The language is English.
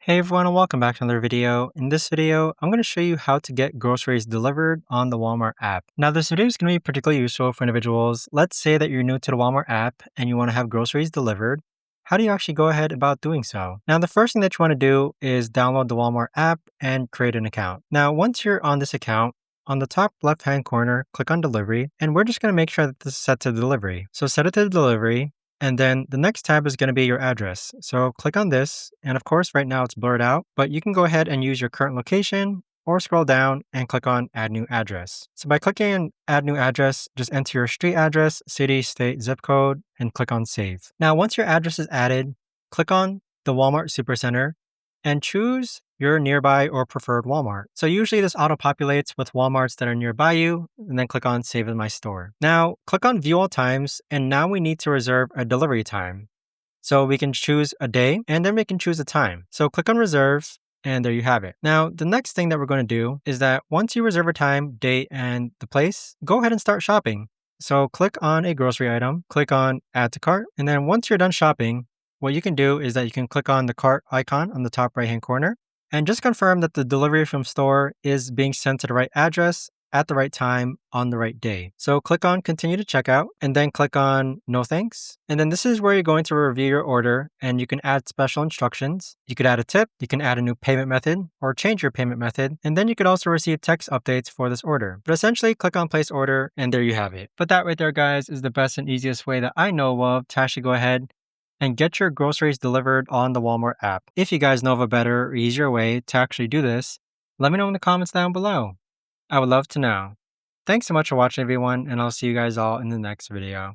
Hey everyone, and welcome back to another video. In this video, I'm going to show you how to get groceries delivered on the Walmart app. Now, this video is going to be particularly useful for individuals. Let's say that you're new to the Walmart app and you want to have groceries delivered. How do you actually go ahead about doing so? Now, the first thing that you want to do is download the Walmart app and create an account. Now, once you're on this account, on the top left-hand corner, click on delivery, and we're just going to make sure that this is set to delivery. So set it to delivery. And then the next tab is going to be your address. So click on this. And of course, right now it's blurred out, but you can go ahead and use your current location or scroll down and click on add new address. So by clicking on add new address, just enter your street address, city, state, zip code, and click on save. Now, once your address is added, click on the Walmart Supercenter and choose your nearby or preferred Walmart. So usually this auto-populates with Walmarts that are nearby you, and then click on Save in My Store. Now, click on View All Times, and now we need to reserve a delivery time. So we can choose a day, and then we can choose a time. So click on Reserve, and there you have it. Now, the next thing that we're going to do is that once you reserve a time, date, and the place, go ahead and start shopping. So click on a grocery item, click on Add to Cart, and then once you're done shopping, what you can do is that you can click on the cart icon on the top right-hand corner, and just confirm that the delivery from store is being sent to the right address at the right time on the right day. So click on continue to checkout and then click on no thanks. And then this is where you're going to review your order and you can add special instructions. You could add a tip, you can add a new payment method or change your payment method. And then you could also receive text updates for this order. But essentially click on place order and there you have it. But that right there, guys, is the best and easiest way that I know of to actually go ahead and get your groceries delivered on the Walmart app. If you guys know of a better or easier way to actually do this, let me know in the comments down below. I would love to know. Thanks so much for watching, everyone, and I'll see you guys all in the next video.